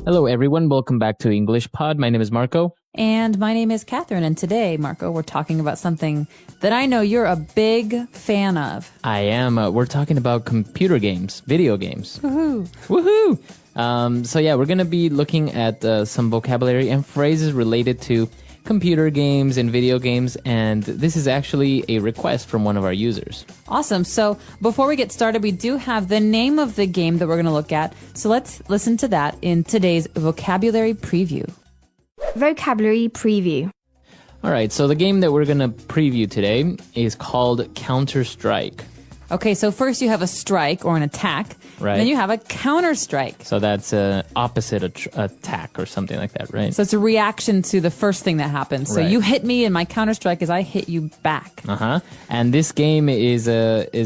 Hello, everyone. Welcome back to English Pod. My name is Marco. And my name is Catherine. And today, Marco, we're talking about something that I know you're a big fan of. I am. We're talking about computer games, video games. Woohoo! Woohoo! So yeah, we're going to be looking at some vocabulary and phrases related to computer games and video games, and this is actually a request from one of our users. Awesome. So before we get started, we do have the name of the game that we're going to look at. So let's listen to that in today's vocabulary preview. Vocabulary preview. All right, so the game that we're going to preview today is called Counter-Strike. Okay, so first you have a strike or an attack, Right. and then you have a counter-strike. So that's opposite attack or something like that, right? So it's a reaction to the first thing that happens. So Right. you hit me, and my counter-strike is I hit you back. And this game is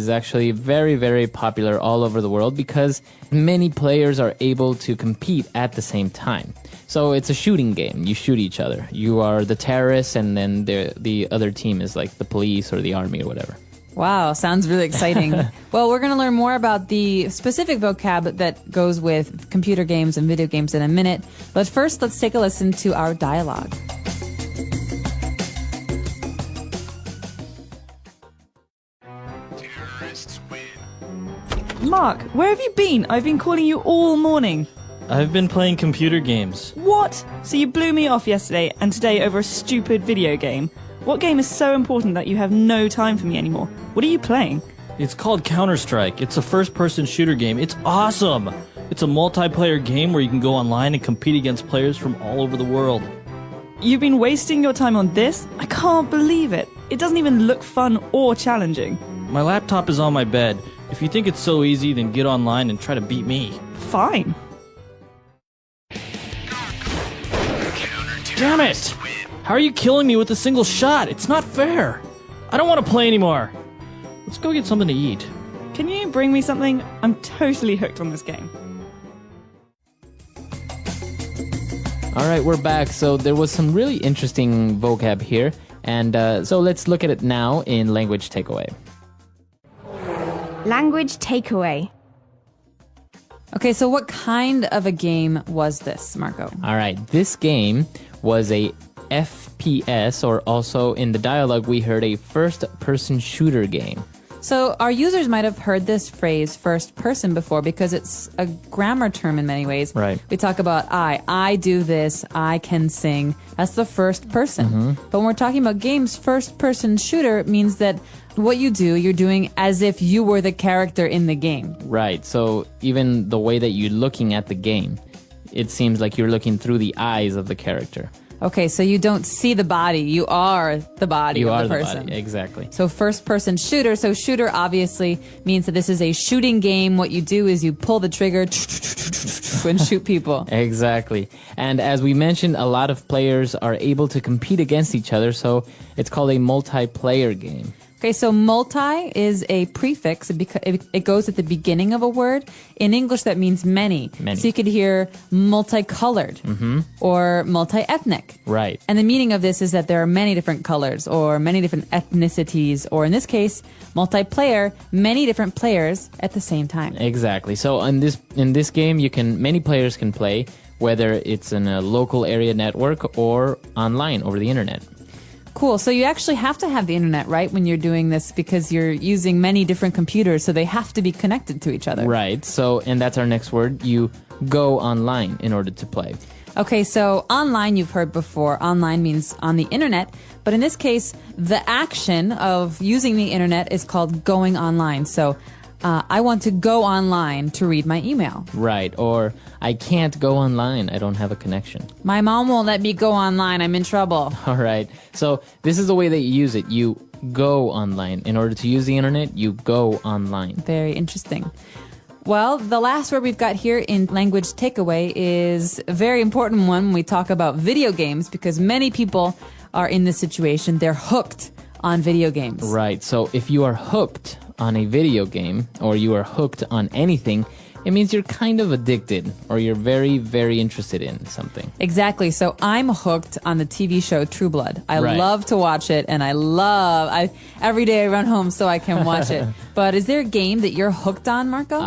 actually very, very popular all over the world because many players are able to compete at the same time. So it's a shooting game. You shoot each other. You are the terrorists, and then the other team is like the police or the army or whatever. Wow, sounds really exciting. Well, we're going to learn more about the specific vocab that goes with computer games and video games in a minute. But first, let's take a listen to our dialogue. Mark, where have you been? I've been calling you all morning. I've been playing computer games. What? So you blew me off yesterday and today over a stupid video game? What game is so important that you have no time for me anymore? What are you playing? It's called Counter-Strike. It's a first-person shooter game. It's awesome! It's a multiplayer game where you can go online and compete against players from all over the world. You've been wasting your time on this? I can't believe it. It doesn't even look fun or challenging. My laptop is on my bed. If you think it's so easy, then get online and try to beat me. Fine. Damn it! How are you killing me with a single shot? It's not fair! I don't want to play anymore! Let's go get something to eat. Can you bring me something? I'm totally hooked on this game. All right, we're back. So there was some really interesting vocab here. And so let's look at it now in language takeaway. Language takeaway. Okay, so what kind of a game was this, Marco? All right, this game was a FPS, or also in the dialogue we heard a first-person shooter game. So our users might have heard this phrase first person before because it's a grammar term in many ways. Right. We talk about I do this, I can sing. That's the first person. But when we're talking about games, first person shooter means that what you do, you're doing as if you were the character in the game. Right, so even the way that you're looking at the game, it seems like you're looking through the eyes of the character. Okay, so you don't see the body, you are the body You of are the the person. body, exactly. So first person shooter. So shooter obviously means that this is a shooting game. What you do is you pull the trigger and shoot people. Exactly. And as we mentioned, a lot of players are able to compete against each other, so it's called a multiplayer game. Okay, so multi is a prefix. It goes at the beginning of a word. In English, that means many. Many. So you could hear multicolored or multi-ethnic. Right. And the meaning of this is that there are many different colors or many different ethnicities, or in this case, multiplayer, many different players at the same time. Exactly. So in this game, many players can play, whether it's in a local area network or online over the internet. Cool. So you actually have to have the internet, right, when you're doing this because you're using many different computers, so they have to be connected to each other. Right. So, and that's our next word. You go online in order to play. Okay, so online you've heard before. Online means on the internet. But in this case, the action of using the internet is called going online. So I want to go online to read my email. Right. Or I can't go online. I don't have a connection. My mom won't let me go online. I'm in trouble. All right. So this is the way that you use it. You go online. In order to use the internet, you go online. Very interesting. Well, the last word we've got here in language takeaway is a very important one when we talk about video games, because many people are in this situation. They're hooked on video games. Right. So if you are hooked on a video game, or you are hooked on anything, it means you're kind of addicted, or you're very, very interested in something. Exactly. So I'm hooked on the TV show True Blood. I Right. love to watch it, and every day I run home so I can watch it. But is there a game that you're hooked on, Marco?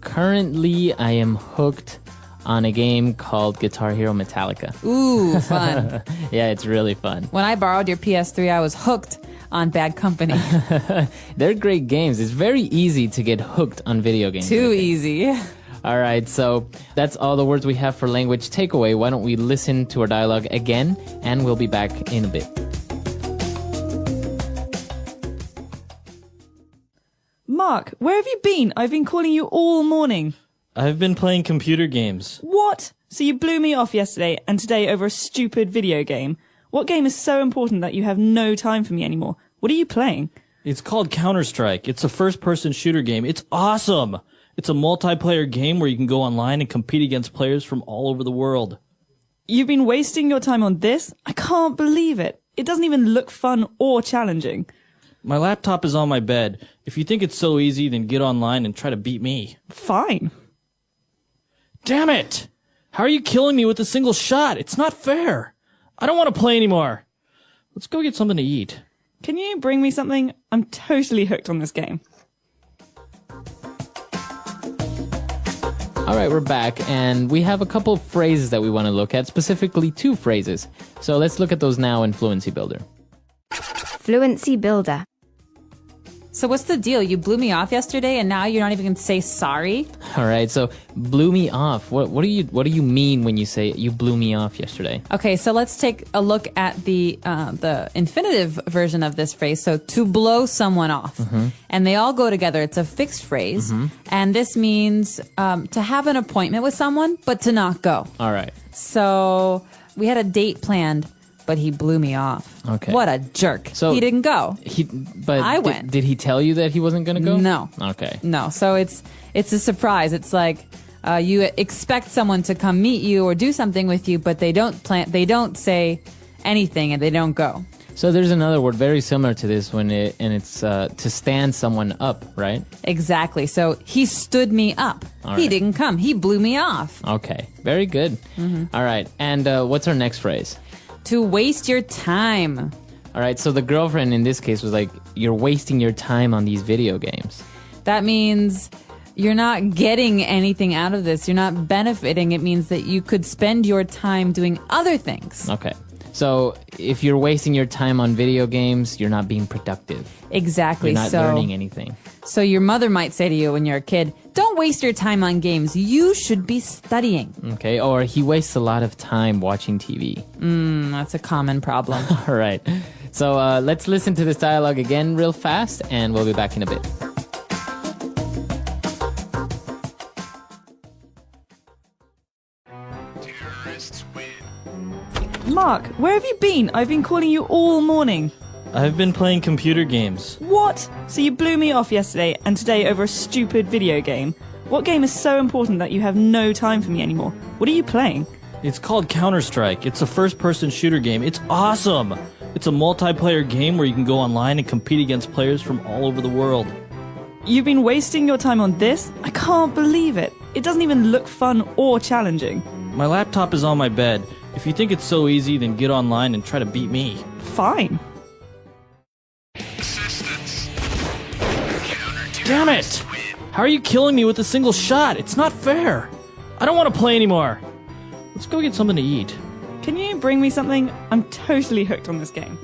Currently, I am hooked on a game called Guitar Hero Metallica. Ooh, fun. Yeah, it's really fun. When I borrowed your PS3, I was hooked on Bad Company. They're great games. It's very easy to get hooked on video games. Too easy. All right, so that's all the words we have for language takeaway. Why don't we listen to our dialogue again, and we'll be back in a bit. Mark, where have you been? I've been calling you all morning. I've been playing computer games. What? So you blew me off yesterday and today over a stupid video game. What game is so important that you have no time for me anymore? What are you playing? It's called Counter-Strike. It's a first-person shooter game. It's awesome. It's a multiplayer game where you can go online and compete against players from all over the world. You've been wasting your time on this? I can't believe it. It doesn't even look fun or challenging. My laptop is on my bed. If you think it's so easy, then get online and try to beat me. Fine. Damn it! How are you killing me with a single shot? It's not fair. I don't want to play anymore. Let's go get something to eat. Can you bring me something? I'm totally hooked on this game. All right, we're back, and we have a couple of phrases that we want to look at, specifically 2 phrases. So let's look at those now in Fluency Builder. Fluency Builder. So what's the deal? You blew me off yesterday, and now you're not even going to say sorry? All right, so blew me off. What do you mean when you say you blew me off yesterday? Okay, so let's take a look at the infinitive version of this phrase. So to blow someone off, and they all go together. It's a fixed phrase, and this means to have an appointment with someone, but to not go. All right. So we had a date planned, but he blew me off. Okay. What a jerk. So he didn't go. But I went. Did he tell you that he wasn't going to go? No. Okay. No. So it's a surprise. It's like you expect someone to come meet you or do something with you, but they don't say anything and they don't go. So there's another word very similar to this it's to stand someone up, right? Exactly. So he stood me up. All He right. didn't come. He blew me off. Okay. Very good. All right. And what's our next phrase? To waste your time. All right. So the girlfriend in this case was like, you're wasting your time on these video games. That means you're not getting anything out of this. You're not benefiting. It means that you could spend your time doing other things. Okay. So if you're wasting your time on video games, you're not being productive. Exactly. You're not learning anything. So your mother might say to you when you're a kid, don't waste your time on games. You should be studying. Okay. Or he wastes a lot of time watching TV. That's a common problem. All right. So let's listen to this dialogue again real fast, and we'll be back in a bit. Mark, where have you been? I've been calling you all morning. I've been playing computer games. What? So you blew me off yesterday and today over a stupid video game. What game is so important that you have no time for me anymore? What are you playing? It's called Counter-Strike. It's a first-person shooter game. It's awesome. It's a multiplayer game where you can go online and compete against players from all over the world. You've been wasting your time on this? I can't believe it. It doesn't even look fun or challenging. My laptop is on my bed. If you think it's so easy, then get online and try to beat me. Fine. Damn it! How are you killing me with a single shot? It's not fair. I don't want to play anymore. Let's go get something to eat. Can you bring me something? I'm totally hooked on this game.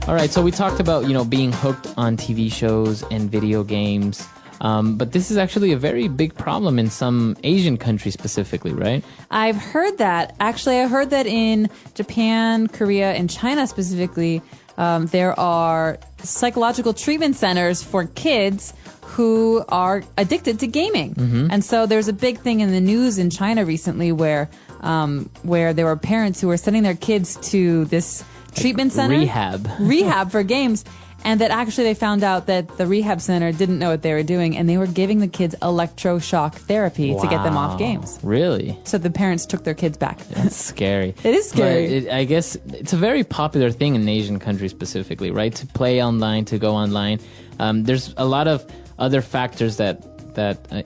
All right. So we talked about, being hooked on TV shows and video games. But this is actually a very big problem in some Asian countries specifically, right? I've heard that. Actually, I heard that in Japan, Korea, and China specifically, there are psychological treatment centers for kids who are addicted to gaming. And so there's a big thing in the news in China recently where there were parents who were sending their kids to this treatment center. Rehab for games. And that actually they found out that the rehab center didn't know what they were doing, and they were giving the kids electroshock therapy to get them off games. Really? So the parents took their kids back. That's scary. It is scary. But I guess it's a very popular thing in Asian countries specifically, right? To play online, to go online. There's a lot of other factors that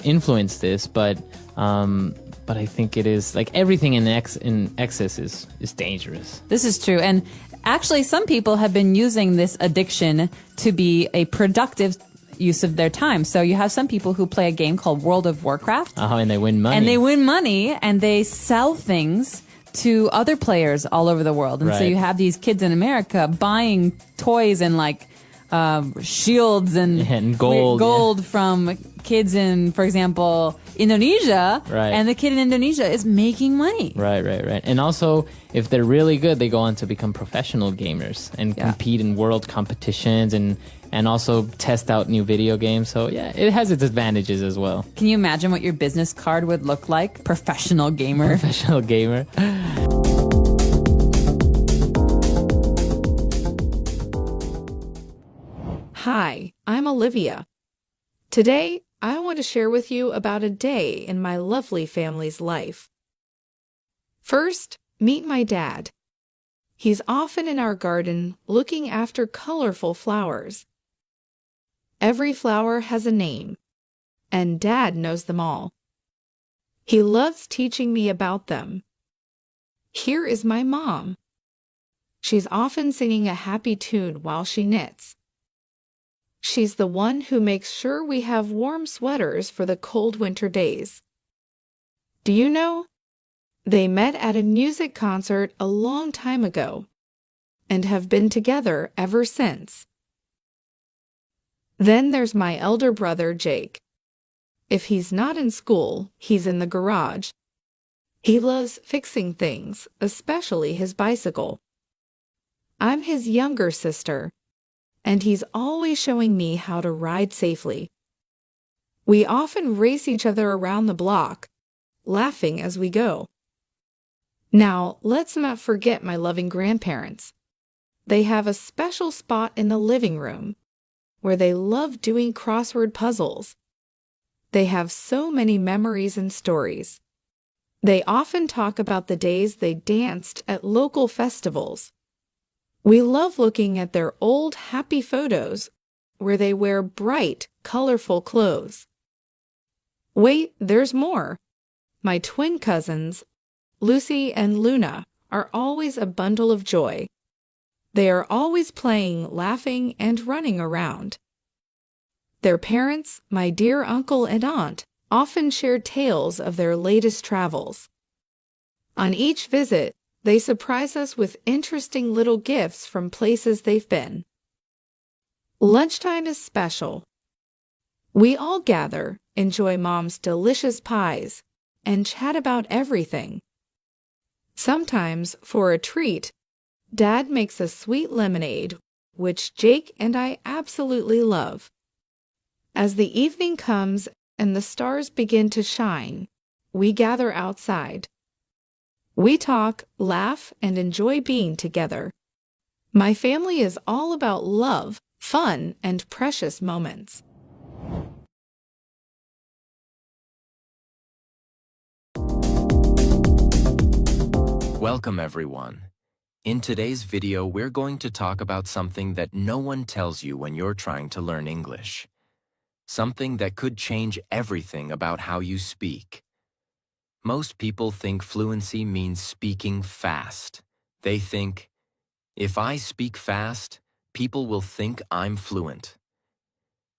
influence this, but I think it is like everything in excess is dangerous. This is true. And actually, some people have been using this addiction to be a productive use of their time. So you have some people who play a game called World of Warcraft. And they win money. And they win money, and they sell things to other players all over the world. And so Right. you have these kids in America buying toys and like shields and gold from kids in, for example, Indonesia. Right. And the kid in Indonesia is making money. Right. And also, if they're really good, they go on to become professional gamers and compete in world competitions and also test out new video games. So yeah, it has its advantages as well. Can you imagine what your business card would look like? Professional gamer. Professional gamer. Hi, I'm Olivia. Today, I want to share with you about a day in my lovely family's life. First, meet my dad. He's often in our garden looking after colorful flowers. Every flower has a name, and Dad knows them all. He loves teaching me about them. Here is my mom. She's often singing a happy tune while she knits. She's the one who makes sure we have warm sweaters for the cold winter days. Do you know? They met at a music concert a long time ago and have been together ever since. Then there's my elder brother, Jake. If he's not in school, he's in the garage. He loves fixing things, especially his bicycle. I'm his younger sister, and he's always showing me how to ride safely. We often race each other around the block, laughing as we go. Now, let's not forget my loving grandparents. They have a special spot in the living room where they love doing crossword puzzles. They have so many memories and stories. They often talk about the days they danced at local festivals. We love looking at their old happy photos where they wear bright, colorful clothes. Wait, there's more. My twin cousins, Lucy and Luna, are always a bundle of joy. They are always playing, laughing, and running around. Their parents, my dear uncle and aunt, often share tales of their latest travels. On each visit, they surprise us with interesting little gifts from places they've been. Lunchtime is special. We all gather, enjoy Mom's delicious pies, and chat about everything. Sometimes, for a treat, Dad makes a sweet lemonade, which Jake and I absolutely love. As the evening comes and the stars begin to shine, we gather outside. We talk, laugh, and enjoy being together. My family is all about love, fun, and precious moments. Welcome everyone. In today's video, we're going to talk about something that no one tells you when you're trying to learn English. Something that could change everything about how you speak. Most people think fluency means speaking fast. They think, if I speak fast, people will think I'm fluent.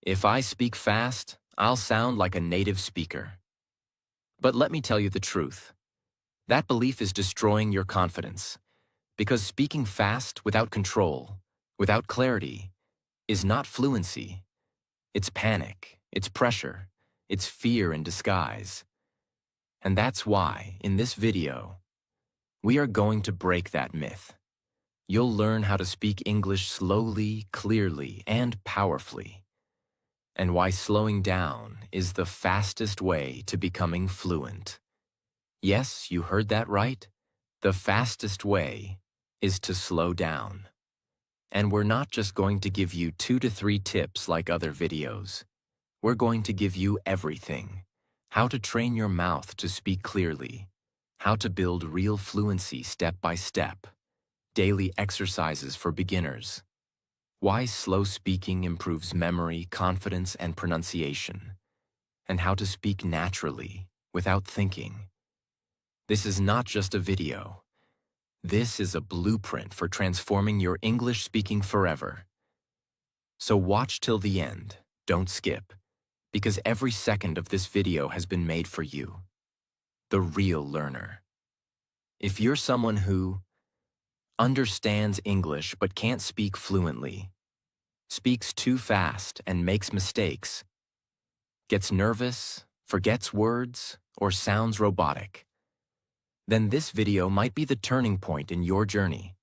If I speak fast, I'll sound like a native speaker. But let me tell you the truth. That belief is destroying your confidence, because speaking fast without control, without clarity, is not fluency. It's panic, it's pressure, it's fear in disguise. And that's why, in this video, we are going to break that myth. You'll learn how to speak English slowly, clearly, and powerfully, and why slowing down is the fastest way to becoming fluent. Yes, you heard that right. The fastest way is to slow down. And we're not just going to give you 2 to 3 tips like other videos. We're going to give you everything. How to train your mouth to speak clearly. How to build real fluency step by step. Daily exercises for beginners. Why slow speaking improves memory, confidence, and pronunciation. And how to speak naturally, without thinking. This is not just a video. This is a blueprint for transforming your English speaking forever. So watch till the end. don't skip, because every second of this video has been made for you, the real learner. If you're someone who understands English but can't speak fluently, speaks too fast and makes mistakes, gets nervous, forgets words, or sounds robotic, then this video might be the turning point in your journey.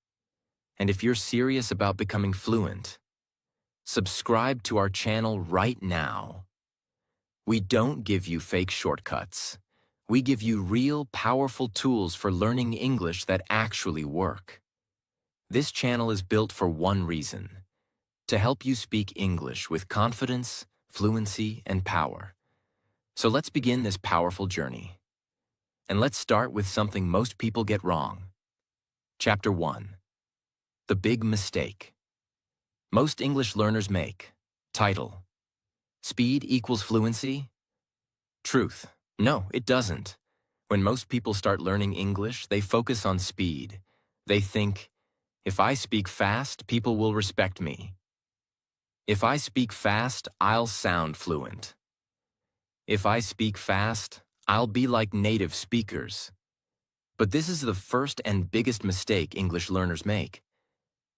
And if you're serious about becoming fluent, subscribe to our channel right now. We don't give you fake shortcuts. We give you real, powerful tools for learning English that actually work. This channel is built for one reason: to help you speak English with confidence, fluency, and power. So let's begin this powerful journey. And let's start with something most people get wrong. Chapter 1. The big mistake most English learners make. Title: Speed equals fluency? Truth: no, it doesn't. When most people start learning English, they focus on speed. They think, if I speak fast, people will respect me. If I speak fast, I'll sound fluent. If I speak fast, I'll be like native speakers. But this is the first and biggest mistake English learners make.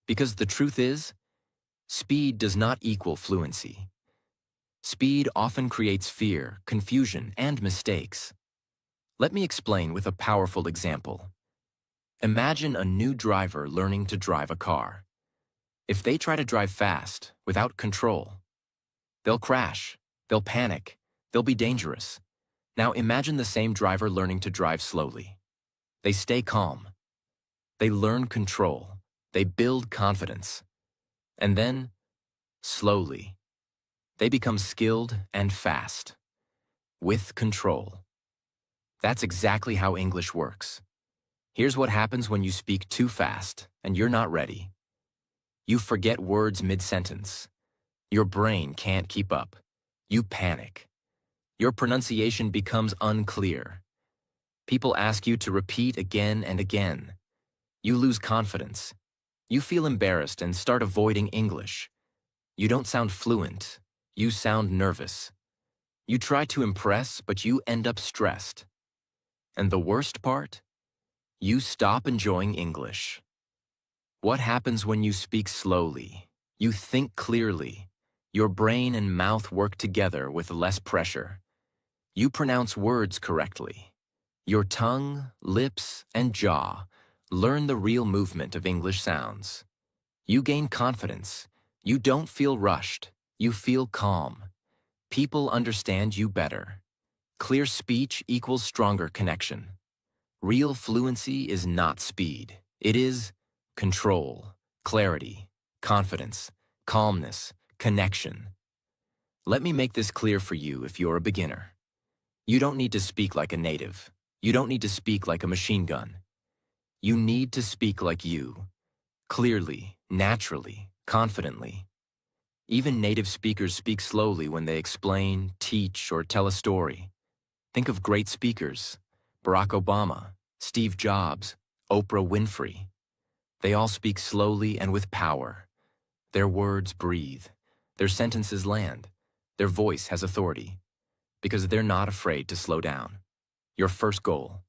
Because the truth is, speed does not equal fluency. Speed often creates fear, confusion, and mistakes. Let me explain with a powerful example. Imagine a new driver learning to drive a car. If they try to drive fast, without control, they'll crash, they'll panic, they'll be dangerous. Now imagine the same driver learning to drive slowly. They stay calm. They learn control. They build confidence. And then, slowly, they become skilled and fast, with control. That's exactly how English works. Here's what happens when you speak too fast and you're not ready. You forget words mid-sentence. Your brain can't keep up. You panic. Your pronunciation becomes unclear. People ask you to repeat again and again. You lose confidence. You feel embarrassed and start avoiding English. You don't sound fluent. You sound nervous. You try to impress, but you end up stressed. And the worst part? You stop enjoying English. What happens when you speak slowly? You think clearly. Your brain and mouth work together with less pressure. You pronounce words correctly. Your tongue, lips, and jaw learn the real movement of English sounds. You gain confidence. You don't feel rushed. You feel calm. People understand you better. Clear speech equals stronger connection. Real fluency is not speed. It is control, clarity, confidence, calmness, connection. Let me make this clear for you if you're a beginner. You don't need to speak like a native. You don't need to speak like a machine gun. You need to speak like you, clearly, naturally, confidently. Even native speakers speak slowly when they explain, teach, or tell a story. Think of great speakers: Barack Obama, Steve Jobs, Oprah Winfrey. They all speak slowly and with power. Their words breathe. Their sentences land. Their voice has authority. Because they're not afraid to slow down. Your first goal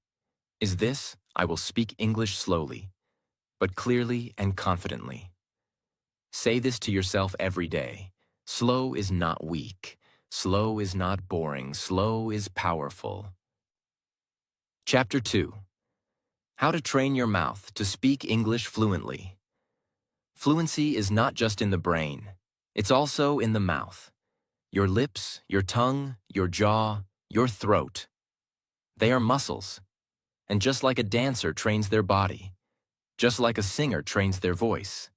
is this: I will speak English slowly, but clearly and confidently. Say this to yourself every day. Slow is not weak. Slow is not boring. Slow is powerful. Chapter 2. How to train your mouth to speak English fluently. Fluency is not just in the brain. It's also in the mouth. Your lips, your tongue, your jaw, your throat. They are muscles. And just like a dancer trains their body, just like a singer trains their voice,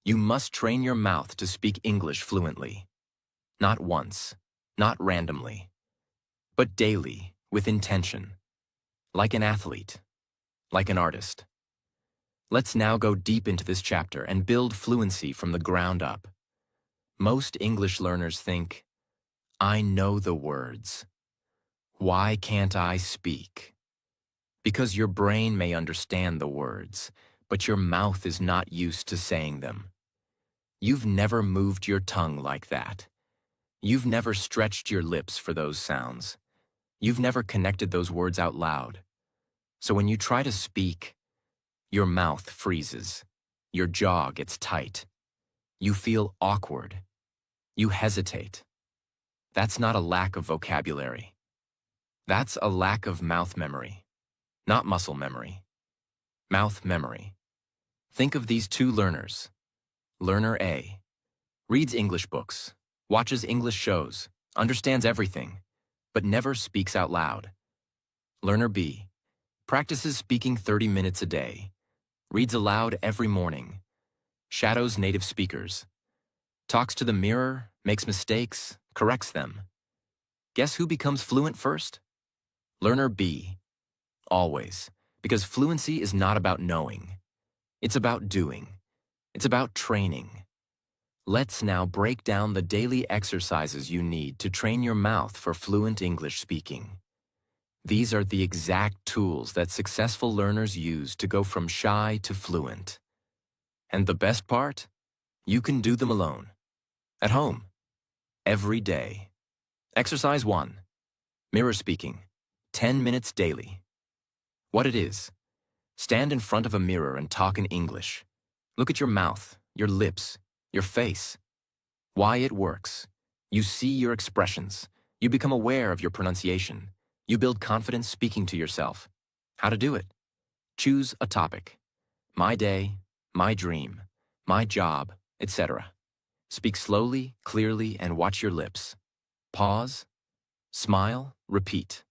you must train your mouth to speak English fluently. Not once, not randomly, but daily, with intention. Like an athlete, like an artist. Let's now go deep into this chapter and build fluency from the ground up. Most English learners think, I know the words. Why can't I speak? Because your brain may understand the words, but your mouth is not used to saying them. You've never moved your tongue like that. You've never stretched your lips for those sounds. You've never connected those words out loud. So when you try to speak, your mouth freezes. Your jaw gets tight. You feel awkward. You hesitate. That's not a lack of vocabulary. That's a lack of mouth memory, not muscle memory. Mouth memory. Think of these two learners. Learner A reads English books, watches English shows, understands everything, but never speaks out loud. Learner B practices speaking 30 minutes a day, reads aloud every morning, shadows native speakers, talks to the mirror, makes mistakes, corrects them. Guess who becomes fluent first? Learner B. Always. Because fluency is not about knowing. It's about doing. It's about training. Let's now break down the daily exercises you need to train your mouth for fluent English speaking. These are the exact tools that successful learners use to go from shy to fluent. And the best part? You can do them alone. At home. Every day. Exercise 1. Mirror speaking. 10 minutes daily. What it is. Stand in front of a mirror and talk in English. Look at your mouth, your lips, your face. Why it works. You see your expressions. You become aware of your pronunciation. You build confidence speaking to yourself. How to do it. Choose a topic. My day, my dream, my job, etc. Speak slowly, clearly, and watch your lips. Pause. Smile. Repeat.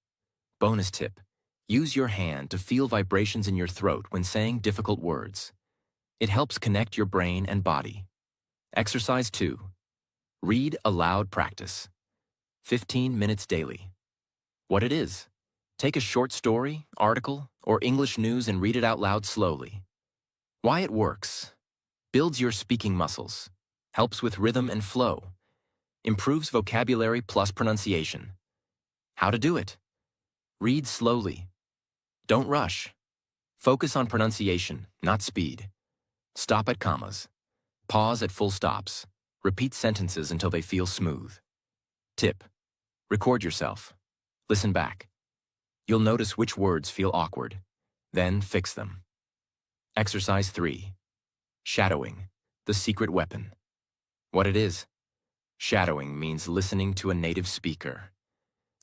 Bonus tip. Use your hand to feel vibrations in your throat when saying difficult words. It helps connect your brain and body. Exercise 2. Read aloud practice. 15 minutes daily. What it is. Take a short story, article, or English news and read it out loud slowly. Why it works. Builds your speaking muscles. Helps with rhythm and flow. Improves vocabulary plus pronunciation. How to do it. Read slowly. Don't rush. Focus on pronunciation, not speed. Stop at commas. Pause at full stops. Repeat sentences until they feel smooth. Tip. Record yourself. Listen back. You'll notice which words feel awkward. Then fix them. Exercise 3. Shadowing, the secret weapon. What it is. Shadowing means listening to a native speaker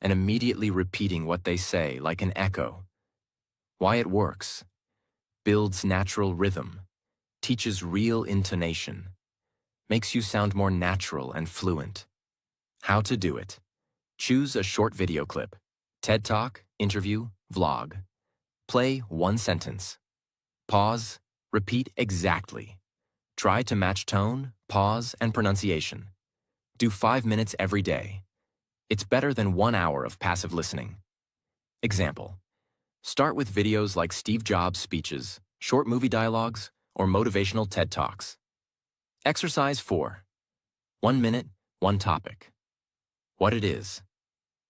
and immediately repeating what they say like an echo. Why it works. Builds natural rhythm. Teaches real intonation. Makes you sound more natural and fluent. How to do it. Choose a short video clip. TED Talk, interview, vlog. Play one sentence. Pause. Repeat exactly. Try to match tone, pause, and pronunciation. Do 5 minutes every day. It's better than 1 hour of passive listening. Example. Start with videos like Steve Jobs speeches, short movie dialogues, or motivational TED Talks. Exercise 4. 1 minute, one topic. What it is.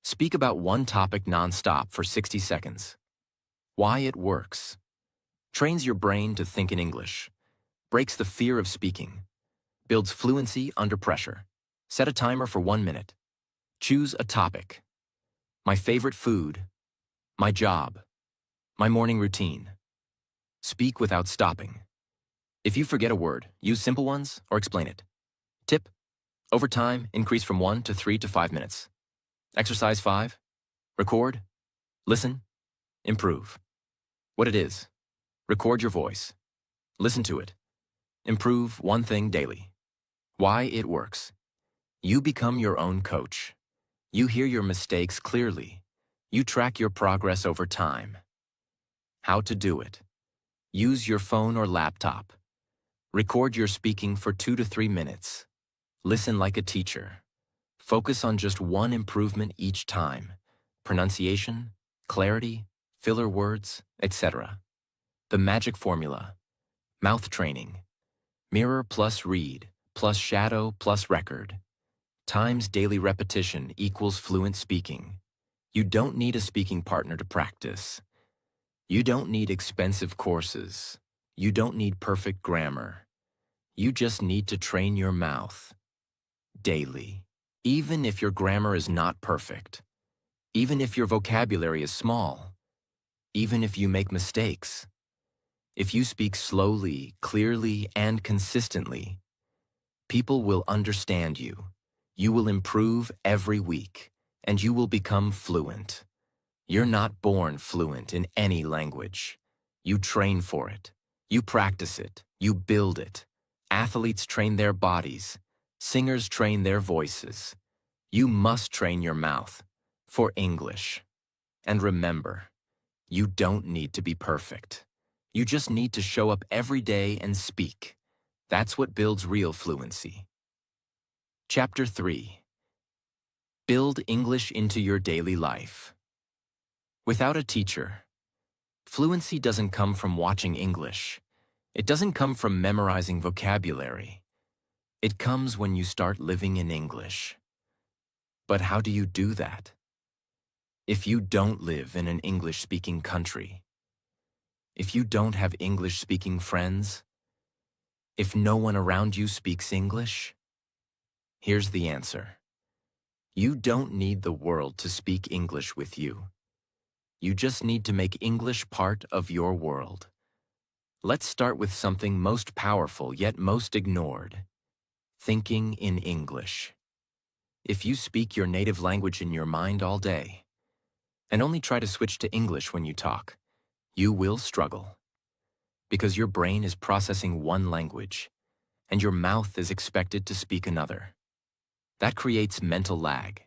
Speak about one topic non-stop for 60 seconds. Why it works. Trains your brain to think in English. Breaks the fear of speaking. Builds fluency under pressure. Set a timer for 1 minute. Choose a topic. My favorite food. My job. My morning routine. Speak without stopping. If you forget a word, use simple ones or explain it. Tip. Over time, increase from 1 to 3 to 5 minutes. Exercise 5. Record. Listen. Improve. What it is. Record your voice. Listen to it. Improve one thing daily. Why it works. You become your own coach. You hear your mistakes clearly. You track your progress over time. How to do it. Use your phone or laptop. Record your speaking for 2 to 3 minutes. Listen like a teacher. Focus on just one improvement each time. Pronunciation, clarity, filler words, etc. The magic formula. Mouth training. Mirror plus read plus shadow plus record. Times daily repetition equals fluent speaking. You don't need a speaking partner to practice. You don't need expensive courses. You don't need perfect grammar. You just need to train your mouth. Daily. Even if your grammar is not perfect, even if your vocabulary is small, even if you make mistakes, if you speak slowly, clearly, and consistently, people will understand you. You will improve every week, and you will become fluent. You're not born fluent in any language. You train for it. You practice it. You build it. Athletes train their bodies. Singers train their voices. You must train your mouth for English. And remember, you don't need to be perfect. You just need to show up every day and speak. That's what builds real fluency. Chapter 3. Build English into your daily life. Without a teacher, fluency doesn't come from watching English. It doesn't come from memorizing vocabulary. It comes when you start living in English. But how do you do that? If you don't live in an English-speaking country, if you don't have English-speaking friends, if no one around you speaks English, here's the answer. You don't need the world to speak English with you. You just need to make English part of your world. Let's start with something most powerful yet most ignored: thinking in English. If you speak your native language in your mind all day, and only try to switch to English when you talk, you will struggle. Because your brain is processing one language, and your mouth is expected to speak another. That creates mental lag.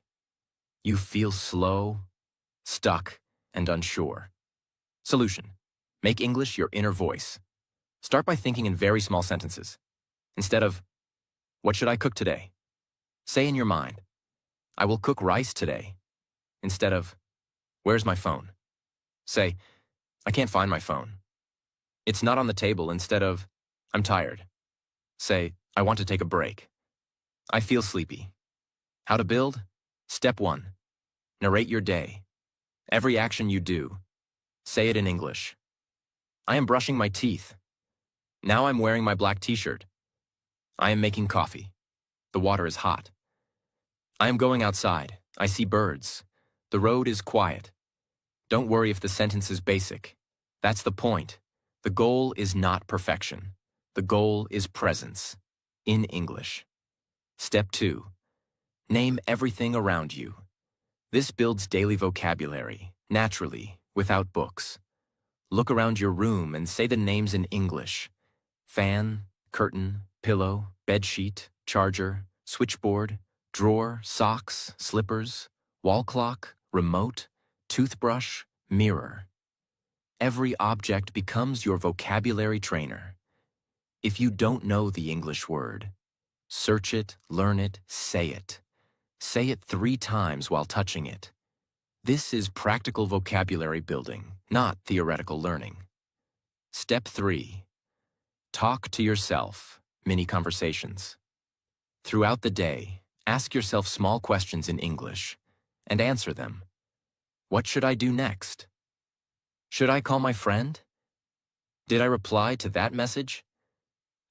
You feel slow, stuck, and unsure. Solution: make English your inner voice. Start by thinking in very small sentences. Instead of, "What should I cook today?" say in your mind, "I will cook rice today." Instead of, "Where's my phone?" say, "I can't find my phone." It's not on the table. Instead of, "I'm tired." say, "I want to take a break." I feel sleepy. How to build? Step 1. Narrate your day. Every action you do, say it in English. I am brushing my teeth. Now I'm wearing my black t-shirt. I am making coffee. The water is hot. I am going outside. I see birds. The road is quiet. Don't worry if the sentence is basic. That's the point. The goal is not perfection. The goal is presence. In English. Step 2. Name everything around you. This builds daily vocabulary, naturally, without books. Look around your room and say the names in English. Fan, curtain, pillow, bedsheet, charger, switchboard, drawer, socks, slippers, wall clock, remote, toothbrush, mirror. Every object becomes your vocabulary trainer. If you don't know the English word, search it, learn it, say it. Say it 3 times while touching it. This is practical vocabulary building, not theoretical learning. Step 3. Talk to yourself, mini conversations. Throughout the day, ask yourself small questions in English and answer them. What should I do next? Should I call my friend? Did I reply to that message?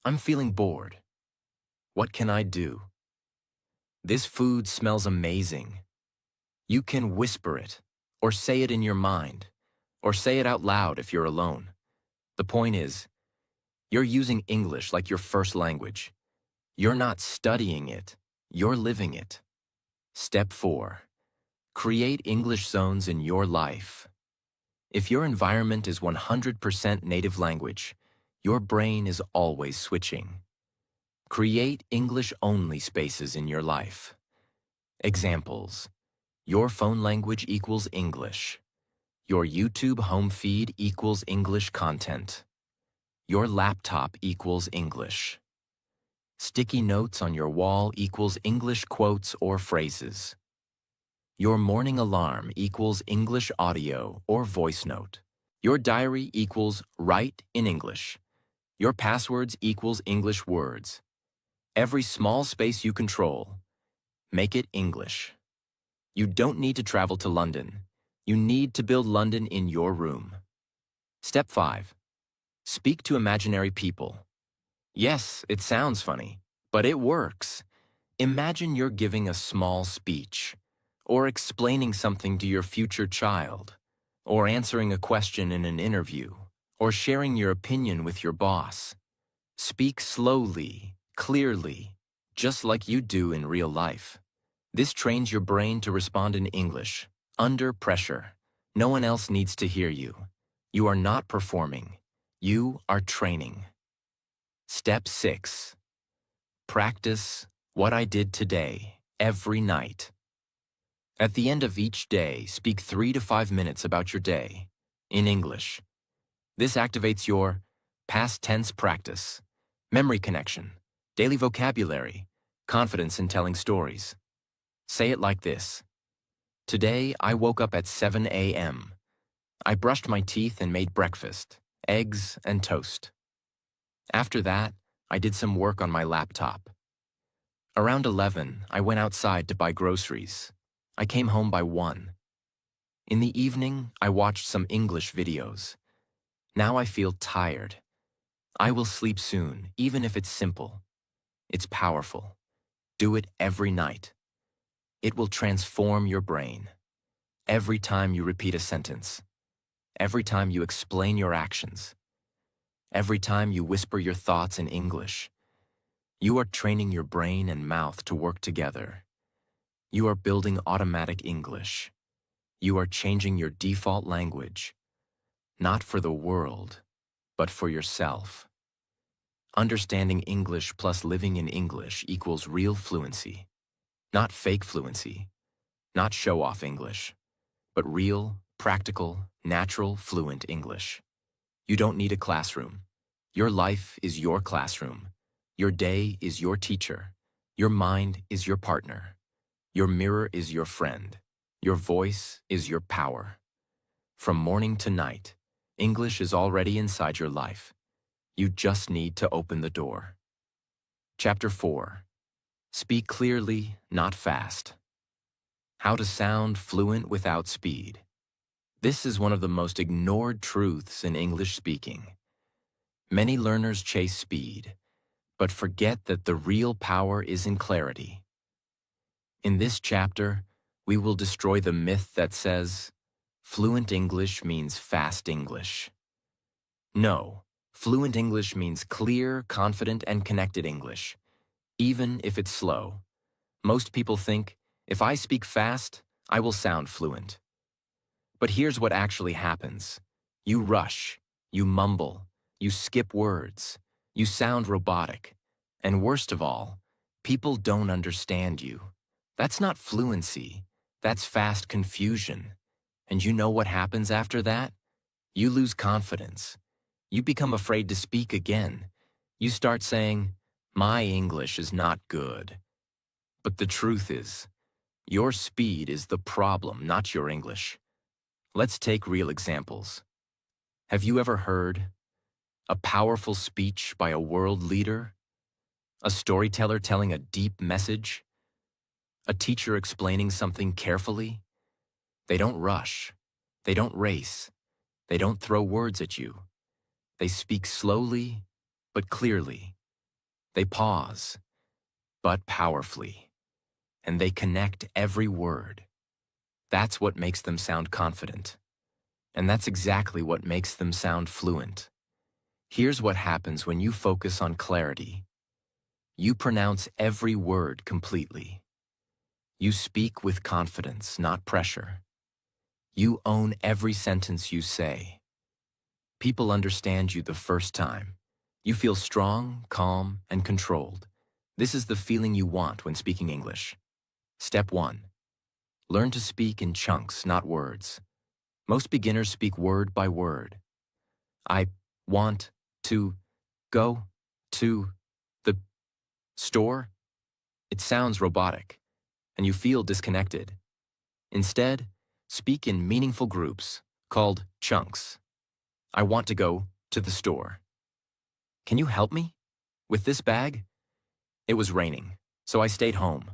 I'm feeling bored. What can I do? This food smells amazing. You can whisper it, or say it in your mind, or say it out loud if you're alone. The point is, you're using English like your first language. You're not studying it, you're living it. Step 4. Create English zones in your life. If your environment is 100% native language, your brain is always switching. Create English-only spaces in your life. Examples: your phone language equals English. Your YouTube home feed equals English content. Your laptop equals English. Sticky notes on your wall equals English quotes or phrases. Your morning alarm equals English audio or voice note. Your diary equals write in English. Your passwords equals English words. Every small space you control, make it English. You don't need to travel to London. You need to build London in your room. Step 5. Speak to imaginary people. Yes, it sounds funny, but it works. Imagine you're giving a small speech, or explaining something to your future child, or answering a question in an interview, or sharing your opinion with your boss. Speak slowly, clearly, just like you do in real life. This trains your brain to respond in English, under pressure. No one else needs to hear you. You are not performing. You are training. Step 6. Practice what I did today, every night. At the end of each day, speak 3 to 5 minutes about your day, in English. This activates your past tense practice, memory connection, daily vocabulary, confidence in telling stories. Say it like this. Today, I woke up at 7 a.m. I brushed my teeth and made breakfast, eggs and toast. After that, I did some work on my laptop. Around 11, I went outside to buy groceries. I came home by 1. In the evening, I watched some English videos. Now I feel tired. I will sleep soon, even if it's simple. It's powerful. Do it every night. It will transform your brain. Every time you repeat a sentence. Every time you explain your actions. Every time you whisper your thoughts in English. You are training your brain and mouth to work together. You are building automatic English. You are changing your default language, not for the world, but for yourself. Understanding English plus living in English equals real fluency. Not fake fluency, not show-off English, but real, practical, natural, fluent English. You don't need a classroom. Your life is your classroom. Your day is your teacher. Your mind is your partner. Your mirror is your friend. Your voice is your power. From morning to night, English is already inside your life. You just need to open the door. Chapter 4. Speak clearly, not fast. How to sound fluent without speed. This is one of the most ignored truths in English speaking. Many learners chase speed, but forget that the real power is in clarity. In this chapter, we will destroy the myth that says, fluent English means fast English. No, fluent English means clear, confident, and connected English, even if it's slow. Most people think, if I speak fast, I will sound fluent. But here's what actually happens. You rush, you mumble, you skip words, you sound robotic, and worst of all, people don't understand you. That's not fluency, that's fast confusion. And you know what happens after that? You lose confidence. You become afraid to speak again. You start saying, my English is not good. But the truth is, your speed is the problem, not your English. Let's take real examples. Have you ever heard a powerful speech by a world leader? A storyteller telling a deep message? A teacher explaining something carefully? They don't rush. They don't race. They don't throw words at you. They speak slowly, but clearly. They pause, but powerfully. And they connect every word. That's what makes them sound confident. And that's exactly what makes them sound fluent. Here's what happens when you focus on clarity. You pronounce every word completely. You speak with confidence, not pressure. You own every sentence you say. People understand you the first time. You feel strong, calm, and controlled. This is the feeling you want when speaking English. Step 1. Learn to speak in chunks, not words. Most beginners speak word by word. I want to go to the store. It sounds robotic, and you feel disconnected. Instead, speak in meaningful groups, called chunks. I want to go to the store. Can you help me with this bag? It was raining, so I stayed home.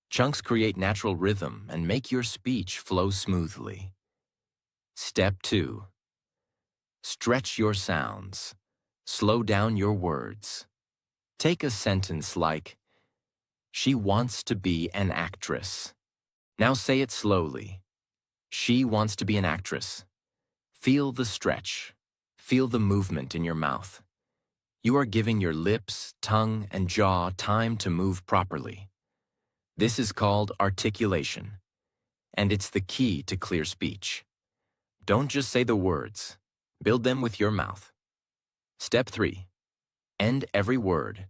Chunks create natural rhythm and make your speech flow smoothly. Step 2. Stretch your sounds. Slow down your words. Take a sentence like, She wants to be an actress. Now say it slowly. She wants to be an actress. Feel the stretch. Feel the movement in your mouth. You are giving your lips, tongue, and jaw time to move properly. This is called articulation, and it's the key to clear speech. Don't just say the words. Build them with your mouth. Step 3. End every word.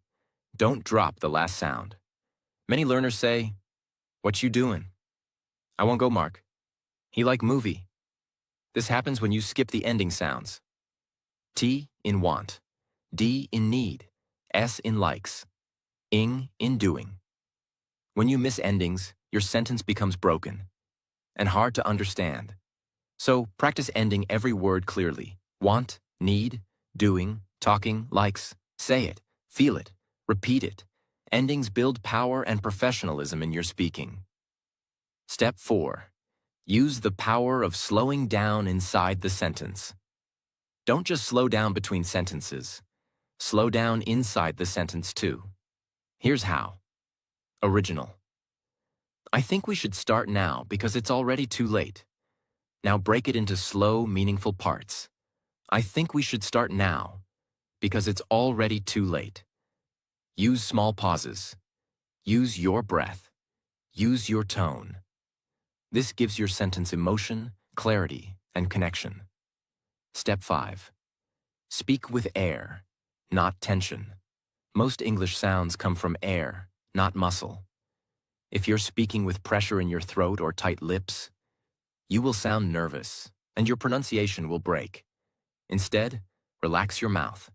Don't drop the last sound. Many learners say, "What you doing?" "I won't go, Mark." "He like movie." This happens when you skip the ending sounds. T in want, D in need, S in likes, ing in doing. When you miss endings, your sentence becomes broken and hard to understand. So practice ending every word clearly. Want, need, doing, talking, likes. Say it, feel it, repeat it. Endings build power and professionalism in your speaking. Step 4. Use the power of slowing down inside the sentence. Don't just slow down between sentences. Slow down inside the sentence too. Here's how. Original. I think we should start now because it's already too late. Now break it into slow, meaningful parts. I think we should start now because it's already too late. Use small pauses. Use your breath. Use your tone. This gives your sentence emotion, clarity, and connection. Step 5. Speak with air, not tension. Most English sounds come from air, not muscle. If you're speaking with pressure in your throat or tight lips, you will sound nervous, and your pronunciation will break. Instead, relax your mouth.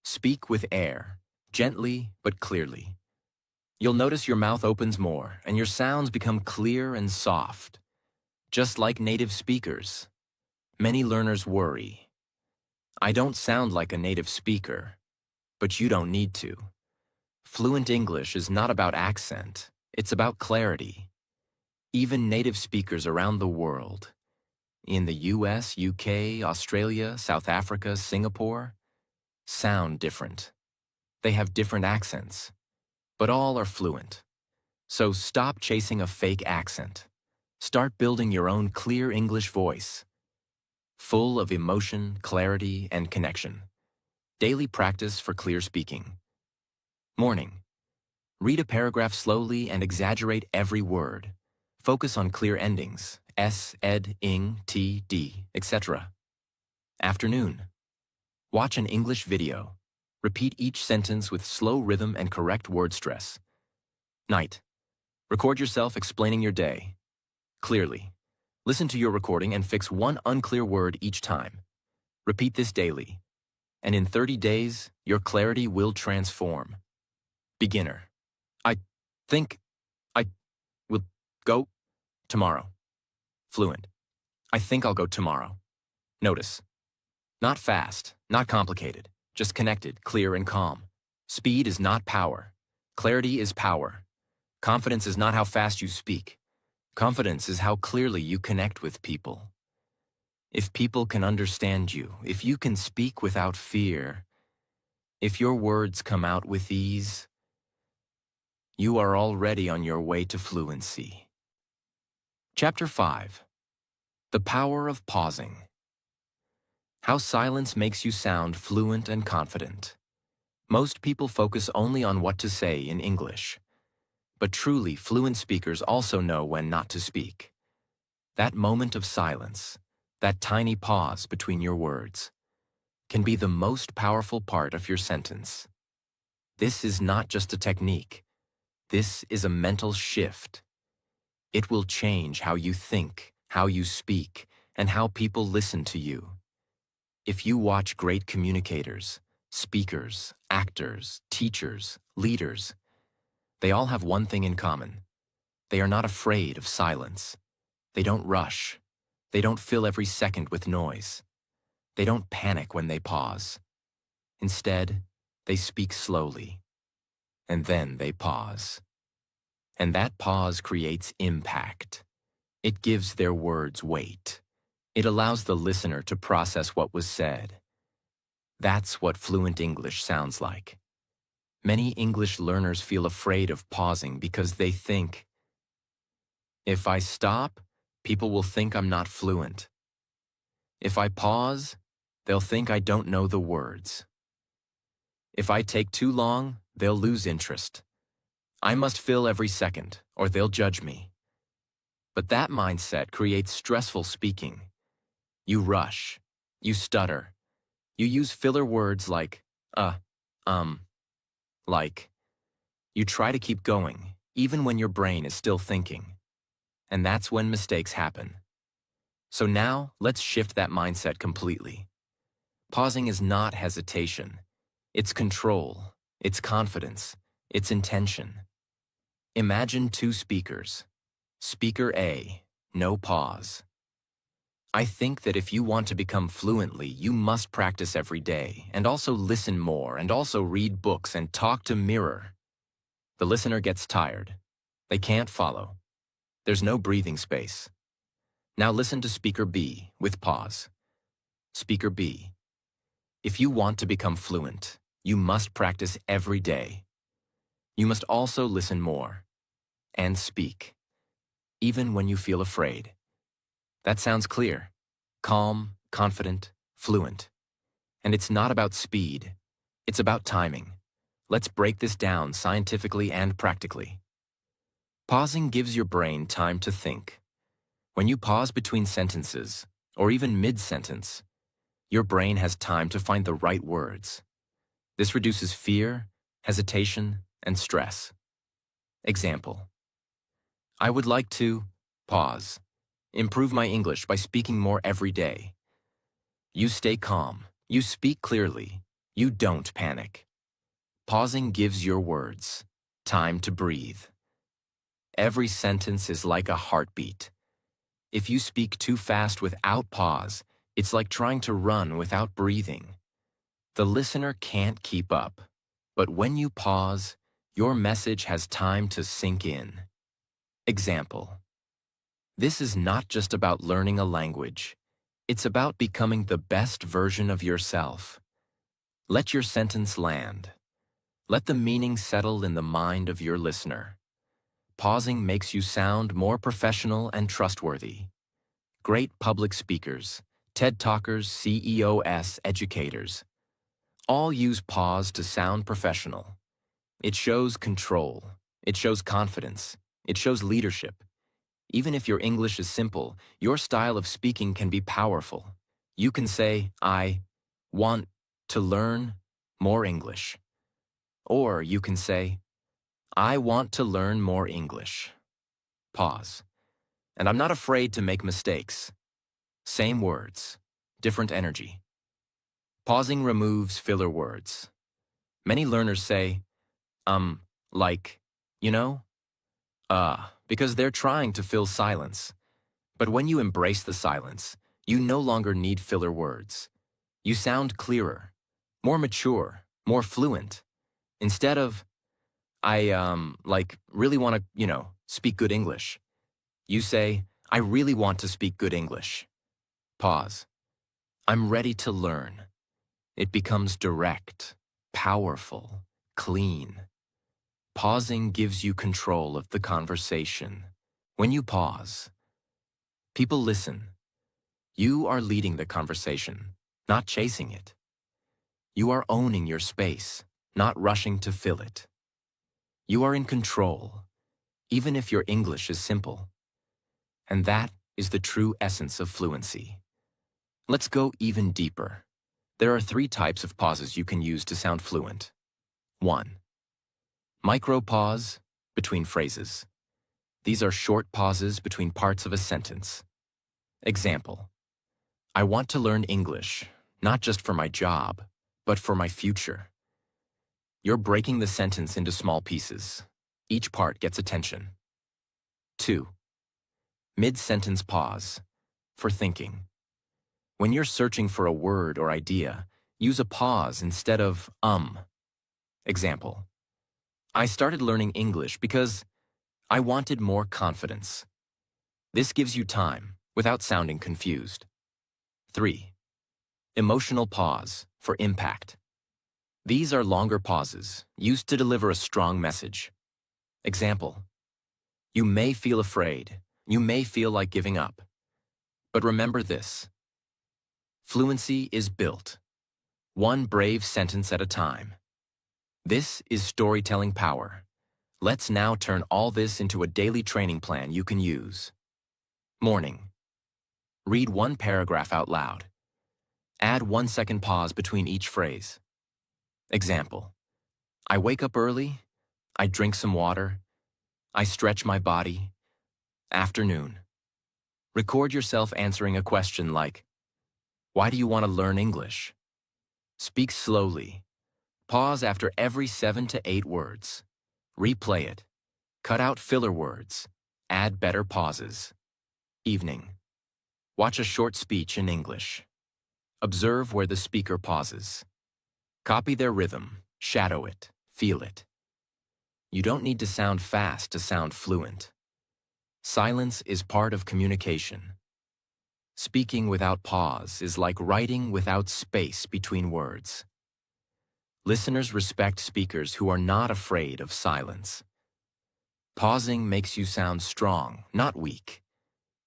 Speak with air, gently but clearly. You'll notice your mouth opens more, and your sounds become clear and soft. Just like native speakers. Many learners worry. I don't sound like a native speaker, but you don't need to. Fluent English is not about accent, it's about clarity. Even native speakers around the world, in the US, UK, Australia, South Africa, Singapore, sound different. They have different accents, but all are fluent. So stop chasing a fake accent. Start building your own clear English voice, full of emotion, clarity, and connection. Daily practice for clear speaking. Morning. Read a paragraph slowly and exaggerate every word. Focus on clear endings, s, ed, ing, t, d, etc. Afternoon. Watch an English video. Repeat each sentence with slow rhythm and correct word stress. Night. Record yourself explaining your day. Clearly. Listen to your recording and fix one unclear word each time. Repeat this daily. And in 30 days, your clarity will transform. Beginner. I think I will go tomorrow. Fluent. I think I'll go tomorrow. Notice. Not fast, not complicated, just connected, clear, and calm. Speed is not power. Clarity is power. Confidence is not how fast you speak. Confidence is how clearly you connect with people. If people can understand you, if you can speak without fear, if your words come out with ease, you are already on your way to fluency. Chapter 5. The Power of Pausing. How silence makes you sound fluent and confident. Most people focus only on what to say in English. But truly, fluent speakers also know when not to speak. That moment of silence, that tiny pause between your words, can be the most powerful part of your sentence. This is not just a technique. This is a mental shift. It will change how you think, how you speak, and how people listen to you. If you watch great communicators, speakers, actors, teachers, leaders, they all have one thing in common. They are not afraid of silence. They don't rush. They don't fill every second with noise. They don't panic when they pause. Instead, they speak slowly. And then they pause. And that pause creates impact. It gives their words weight. It allows the listener to process what was said. That's what fluent English sounds like. Many English learners feel afraid of pausing because they think, if I stop, people will think I'm not fluent. If I pause, they'll think I don't know the words. If I take too long, they'll lose interest. I must fill every second, or they'll judge me. But that mindset creates stressful speaking. You rush. You stutter. You use filler words like, like. You try to keep going, even when your brain is still thinking. And that's when mistakes happen. So now, let's shift that mindset completely. Pausing is not hesitation. It's control. It's confidence. It's intention. Imagine two speakers. Speaker A, no pause. I think that if you want to become fluently, you must practice every day, and also listen more, and also read books and talk to mirror. The listener gets tired. They can't follow. There's no breathing space. Now listen to Speaker B with pause. Speaker B. If you want to become fluent, you must practice every day. You must also listen more and speak, even when you feel afraid. That sounds clear. Calm, confident, fluent. And it's not about speed. It's about timing. Let's break this down scientifically and practically. Pausing gives your brain time to think. When you pause between sentences, or even mid-sentence, your brain has time to find the right words. This reduces fear, hesitation, and stress. Example. I would like to pause. Improve my English by speaking more every day. You stay calm. You speak clearly. You don't panic. Pausing gives your words time to breathe. Every sentence is like a heartbeat. If you speak too fast without pause, it's like trying to run without breathing. The listener can't keep up. But when you pause, your message has time to sink in. Example. This is not just about learning a language. It's about becoming the best version of yourself. Let your sentence land. Let the meaning settle in the mind of your listener. Pausing makes you sound more professional and trustworthy. Great public speakers, TED Talkers, CEOs, educators, all use pause to sound professional. It shows control. It shows confidence. It shows leadership. Even if your English is simple, your style of speaking can be powerful. You can say, I want to learn more English. Or you can say, I want to learn more English. Pause. And I'm not afraid to make mistakes. Same words, different energy. Pausing removes filler words. Many learners say, like, you know? Because they're trying to fill silence. But when you embrace the silence, you no longer need filler words. You sound clearer, more mature, more fluent. Instead of, I really want to, speak good English. You say, I really want to speak good English. Pause. I'm ready to learn. It becomes direct, powerful, clean. Pausing gives you control of the conversation. When you pause, people listen. You are leading the conversation, not chasing it. You are owning your space, not rushing to fill it. You are in control, even if your English is simple. And that is the true essence of fluency. Let's go even deeper. There are 3 types of pauses you can use to sound fluent. 1. Micropause between phrases. These are short pauses between parts of a sentence. Example. I want to learn English, not just for my job, but for my future. You're breaking the sentence into small pieces. Each part gets attention. 2. Mid-sentence pause, for thinking. When you're searching for a word or idea, use a pause instead of Example. I started learning English because I wanted more confidence. This gives you time without sounding confused. 3. Emotional pause for impact. These are longer pauses, used to deliver a strong message. Example: you may feel afraid, you may feel like giving up. But remember this: fluency is built, one brave sentence at a time. This is storytelling power. Let's now turn all this into a daily training plan you can use. Morning. Read one paragraph out loud. Add 1 second pause between each phrase. Example: I wake up early, I drink some water, I stretch my body. Afternoon. Record yourself answering a question like, why do you want to learn English? Speak slowly. Pause after every 7 to 8 words. Replay it. Cut out filler words. Add better pauses. Evening. Watch a short speech in English. Observe where the speaker pauses. Copy their rhythm, shadow it, feel it. You don't need to sound fast to sound fluent. Silence is part of communication. Speaking without pause is like writing without space between words. Listeners respect speakers who are not afraid of silence. Pausing makes you sound strong, not weak.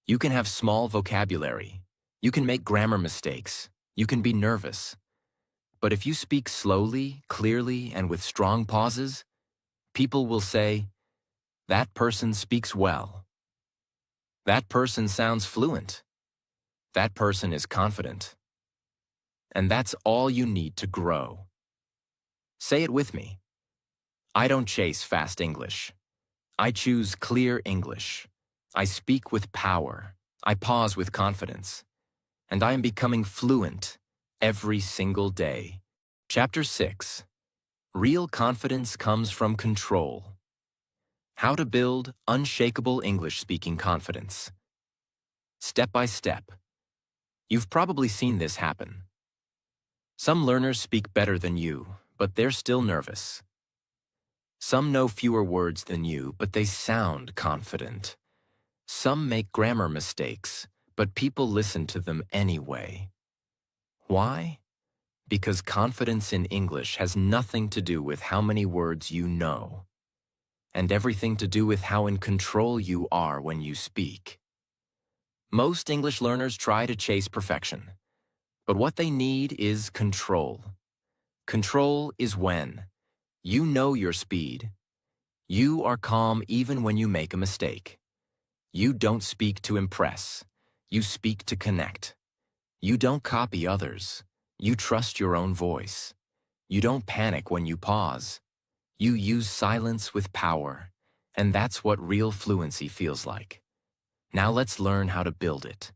You can have small vocabulary. You can make grammar mistakes. You can be nervous. But if you speak slowly, clearly, and with strong pauses, people will say, that person speaks well. That person sounds fluent. That person is confident. And that's all you need to grow. Say it with me. I don't chase fast English. I choose clear English. I speak with power. I pause with confidence. And I am becoming fluent every single day. Chapter 6. Real confidence comes from control. How to build unshakable English-speaking confidence. Step by step. You've probably seen this happen. Some learners speak better than you, but they're still nervous. Some know fewer words than you, but they sound confident. Some make grammar mistakes, but people listen to them anyway. Why? Because confidence in English has nothing to do with how many words you know, and everything to do with how in control you are when you speak. Most English learners try to chase perfection, but what they need is control. Control is when you know your speed. You are calm even when you make a mistake. You don't speak to impress. You speak to connect. You don't copy others. You trust your own voice. You don't panic when you pause. You use silence with power, and that's what real fluency feels like. Now let's learn how to build it.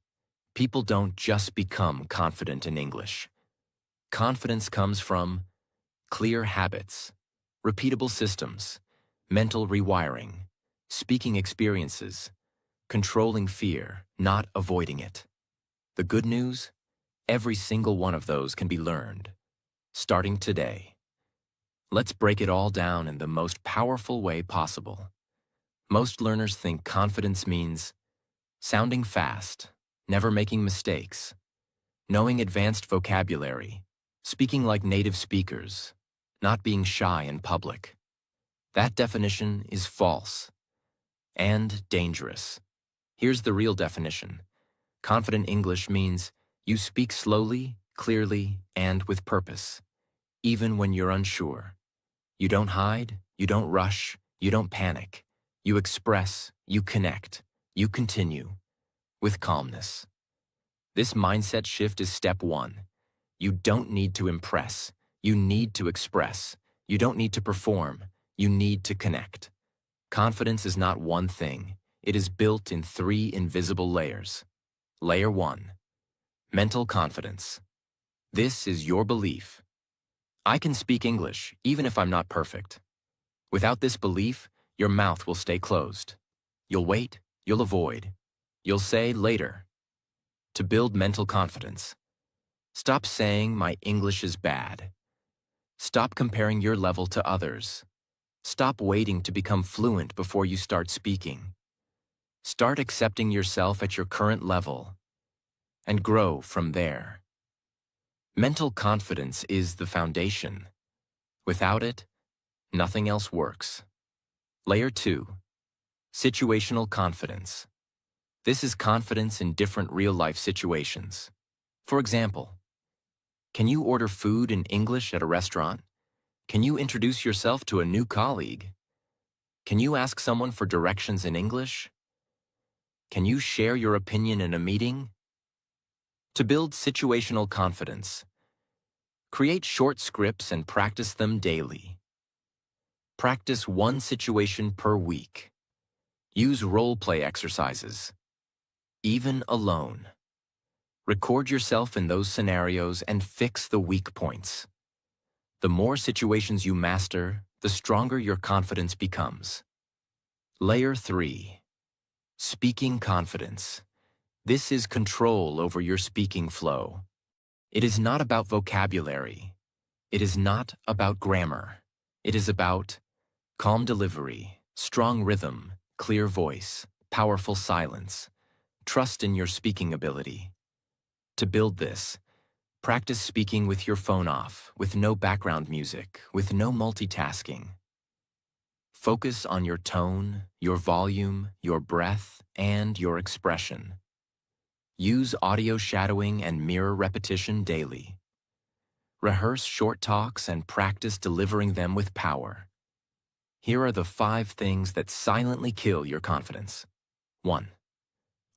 People don't just become confident in English. Confidence comes from clear habits, repeatable systems, mental rewiring, speaking experiences, controlling fear, not avoiding it. The good news? Every single one of those can be learned, starting today. Let's break it all down in the most powerful way possible. Most learners think confidence means sounding fast, never making mistakes, knowing advanced vocabulary, speaking like native speakers, not being shy in public. That definition is false and dangerous. Here's the real definition. Confident English means you speak slowly, clearly, and with purpose, even when you're unsure. You don't hide, you don't rush, you don't panic. You express, you connect, you continue, with calmness. This mindset shift is step 1. You don't need to impress, you need to express. You don't need to perform, you need to connect. Confidence is not one thing, it is built in 3 invisible layers. Layer 1. Mental confidence. This is your belief. I can speak English, even if I'm not perfect. Without this belief, your mouth will stay closed. You'll wait, you'll avoid. You'll say later. To build mental confidence, stop saying my English is bad. Stop comparing your level to others. Stop waiting to become fluent before you start speaking. Start accepting yourself at your current level and grow from there. Mental confidence is the foundation. Without it, nothing else works. Layer 2. Situational confidence. This is confidence in different real-life situations. For example, can you order food in English at a restaurant? Can you introduce yourself to a new colleague? Can you ask someone for directions in English? Can you share your opinion in a meeting? To build situational confidence, create short scripts and practice them daily. Practice one situation per week. Use role-play exercises. Even alone. Record yourself in those scenarios and fix the weak points. The more situations you master, the stronger your confidence becomes. Layer 3. Speaking confidence. This is control over your speaking flow. It is not about vocabulary. It is not about grammar. It is about calm delivery, strong rhythm, clear voice, powerful silence. Trust in your speaking ability. To build this, practice speaking with your phone off, with no background music, with no multitasking. Focus on your tone, your volume, your breath, and your expression. Use audio shadowing and mirror repetition daily. Rehearse short talks and practice delivering them with power. Here are the 5 things that silently kill your confidence. 1.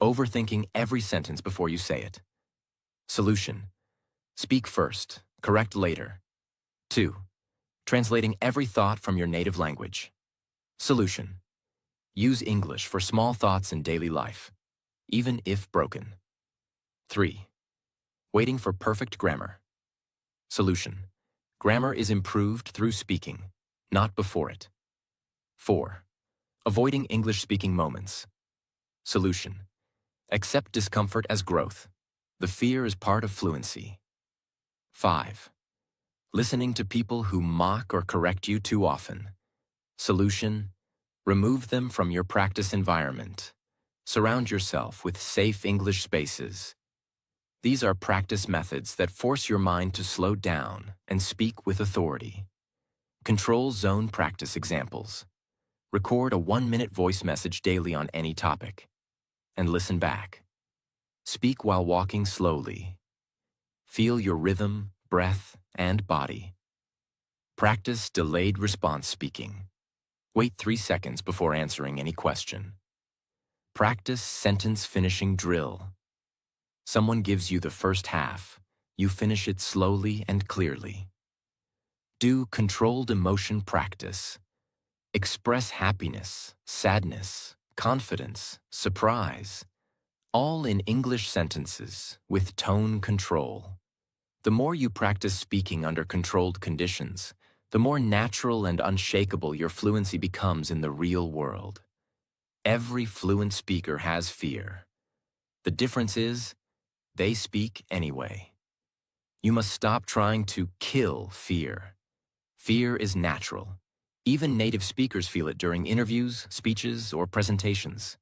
Overthinking every sentence before you say it. Solution. Speak first, correct later. 2. Translating every thought from your native language. Solution. Use English for small thoughts in daily life, even if broken. 3. Waiting for perfect grammar. Solution. Grammar is improved through speaking, not before it. 4. Avoiding English-speaking moments. Solution. Accept discomfort as growth. The fear is part of fluency. 5. Listening to people who mock or correct you too often. Solution. Remove them from your practice environment. Surround yourself with safe English spaces. These are practice methods that force your mind to slow down and speak with authority. Control zone practice examples. Record a 1-minute voice message daily on any topic. And listen back. Speak while walking slowly. Feel your rhythm, breath, and body. Practice delayed response speaking. Wait 3 seconds before answering any question. Practice sentence finishing drill. Someone gives you the first half. You finish it slowly and clearly. Do controlled emotion practice. Express happiness, sadness, confidence, surprise, all in English sentences with tone control. The more you practice speaking under controlled conditions, the more natural and unshakable your fluency becomes in the real world. Every fluent speaker has fear. The difference is, they speak anyway. You must stop trying to kill fear. Fear is natural. Even native speakers feel it during interviews, speeches, or presentations.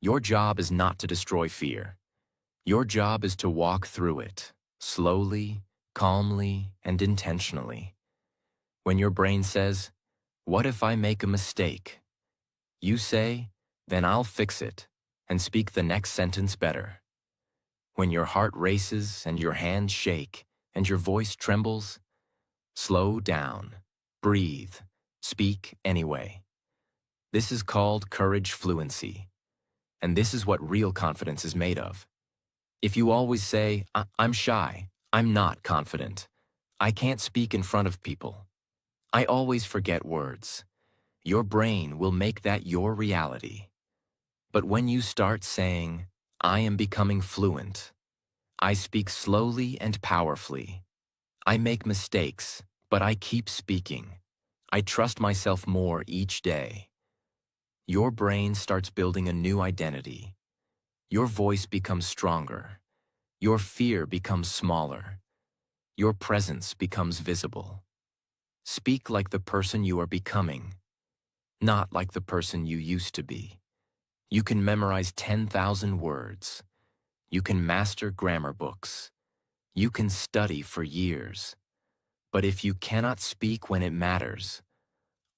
Your job is not to destroy fear. Your job is to walk through it, slowly, calmly, and intentionally. When your brain says, "What if I make a mistake?" you say, "Then I'll fix it," and speak the next sentence better. When your heart races and your hands shake and your voice trembles, slow down, breathe, speak anyway. This is called courage fluency, and this is what real confidence is made of. If you always say, "I'm shy, I'm not confident, I can't speak in front of people, I always forget words," your brain will make that your reality. But when you start saying, "I am becoming fluent, I speak slowly and powerfully, I make mistakes, but I keep speaking, I trust myself more each day," your brain starts building a new identity. Your voice becomes stronger. Your fear becomes smaller. Your presence becomes visible. Speak like the person you are becoming, not like the person you used to be. You can memorize 10,000 words. You can master grammar books. You can study for years. But if you cannot speak when it matters,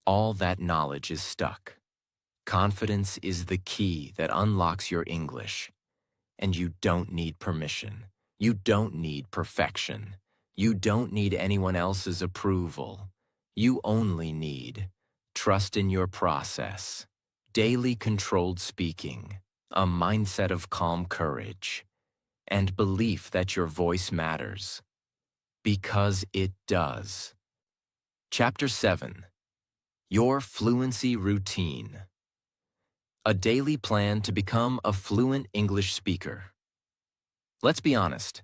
all that knowledge is stuck. Confidence is the key that unlocks your English. And you don't need permission. You don't need perfection. You don't need anyone else's approval. You only need trust in your process, daily controlled speaking, a mindset of calm courage, and belief that your voice matters. Because it does. Chapter 7. Your Fluency Routine. A daily plan to become a fluent English speaker. Let's be honest.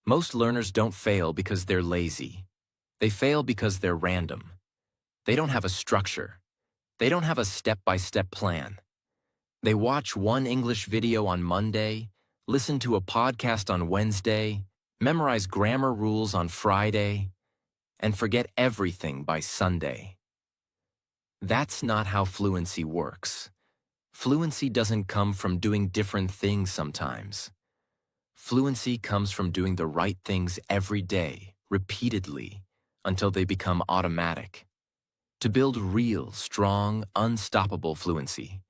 Most learners don't fail because they're lazy. They fail because they're random. They don't have a structure. They don't have a step-by-step plan. They watch one English video on Monday, listen to a podcast on Wednesday, memorize grammar rules on Friday, and forget everything by Sunday. That's not how fluency works. Fluency doesn't come from doing different things sometimes. Fluency comes from doing the right things every day, repeatedly, until they become automatic. To build real, strong, unstoppable fluency,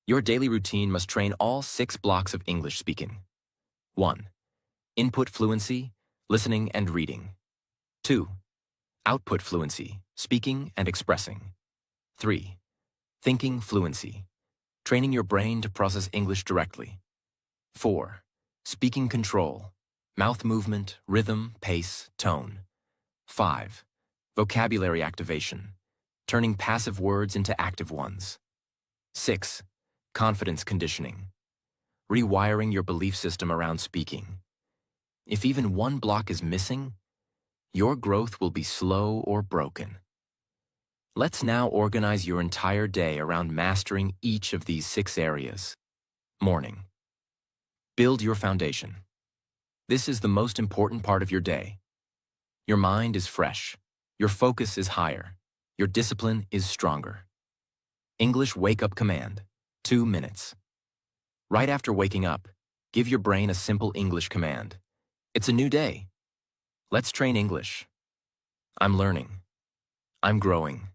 your daily routine must train all 6 blocks of English speaking. 1. Input fluency, listening and reading. 2. Output fluency, speaking and expressing. 3. Thinking fluency, training your brain to process English directly. 4. Speaking control, mouth movement, rhythm, pace, tone. 5. Vocabulary activation, turning passive words into active ones. 6. Confidence conditioning, rewiring your belief system around speaking. If even one block is missing, your growth will be slow or broken. Let's now organize your entire day around mastering each of these 6 areas. Morning. Build your foundation. This is the most important part of your day. Your mind is fresh. Your focus is higher. Your discipline is stronger. English wake-up command, 2 minutes. Right after waking up, give your brain a simple English command. It's a new day. Let's train English. I'm learning. I'm growing.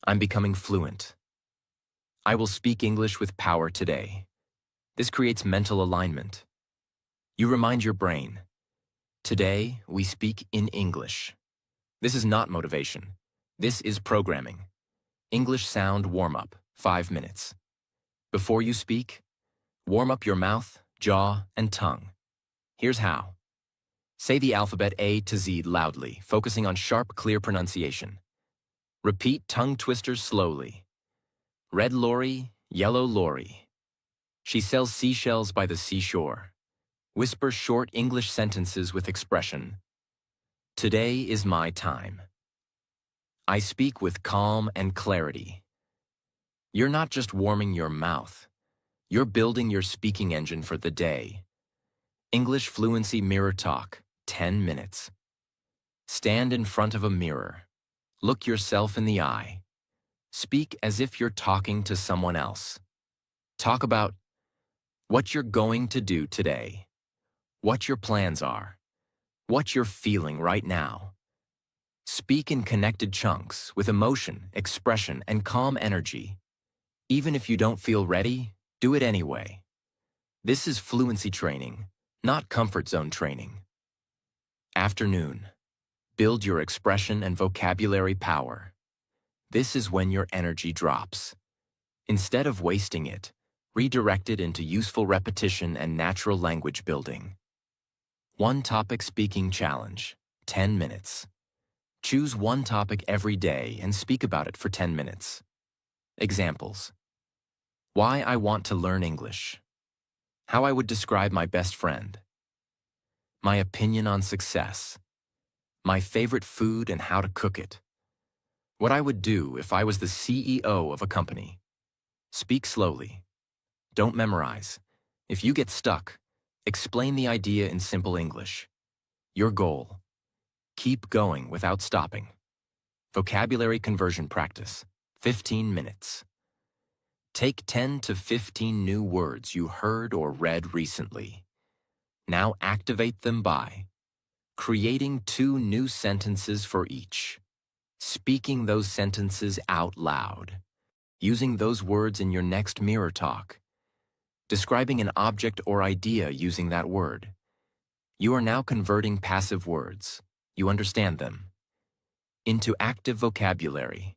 I'm becoming fluent. I will speak English with power today. This creates mental alignment. You remind your brain, today we speak in English. This is not motivation. This is programming. English sound warm-up, 5 minutes. Before you speak, warm up your mouth, jaw, and tongue. Here's how. Say the alphabet A to Z loudly, focusing on sharp, clear pronunciation. Repeat tongue twisters slowly. Red lorry, yellow lorry. She sells seashells by the seashore. Whisper short English sentences with expression. Today is my time. I speak with calm and clarity. You're not just warming your mouth. You're building your speaking engine for the day. English fluency mirror talk, 10 minutes. Stand in front of a mirror. Look yourself in the eye. Speak as if you're talking to someone else. Talk about what you're going to do today, what your plans are, what you're feeling right now. Speak in connected chunks with emotion, expression, and calm energy. Even if you don't feel ready, do it anyway. This is fluency training, not comfort zone training. Afternoon. Build your expression and vocabulary power. This is when your energy drops. Instead of wasting it, redirect it into useful repetition and natural language building. One topic speaking challenge, 10 minutes. Choose one topic every day and speak about it for 10 minutes. Examples. Why I want to learn English. How I would describe my best friend. My opinion on success. My favorite food and how to cook it. What I would do if I was the CEO of a company. Speak slowly. Don't memorize. If you get stuck, explain the idea in simple English. Your goal. Keep going without stopping. Vocabulary conversion practice, 15 minutes. Take 10 to 15 new words you heard or read recently. Now activate them by creating 2 new sentences for each, speaking those sentences out loud, using those words in your next mirror talk, describing an object or idea using that word. You are now converting passive words, you understand them, into active vocabulary.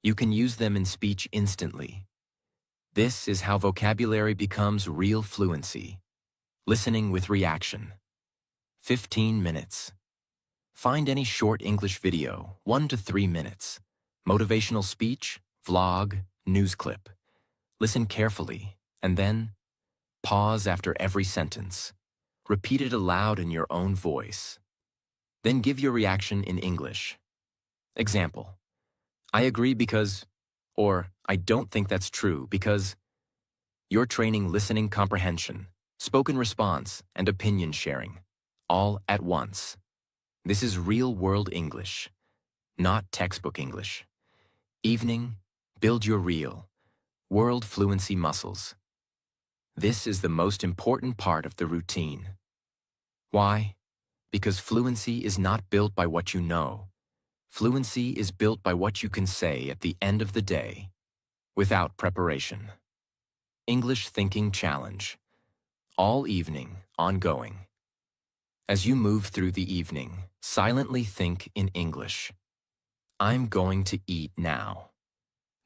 You can use them in speech instantly. This is how vocabulary becomes real fluency. Listening with reaction. 15 minutes. Find any short English video, 1 to 3 minutes. Motivational speech, vlog, news clip. Listen carefully, and then pause after every sentence. Repeat it aloud in your own voice. Then give your reaction in English. Example: I agree because, or I don't think that's true because. You're training listening comprehension, spoken response, and opinion sharing, all at once. This is real-world English, not textbook English. Evening, build your real, world fluency muscles. This is the most important part of the routine. Why? Because fluency is not built by what you know. Fluency is built by what you can say at the end of the day, without preparation. English Thinking Challenge. All evening, ongoing. As you move through the evening, silently think in English. I'm going to eat now.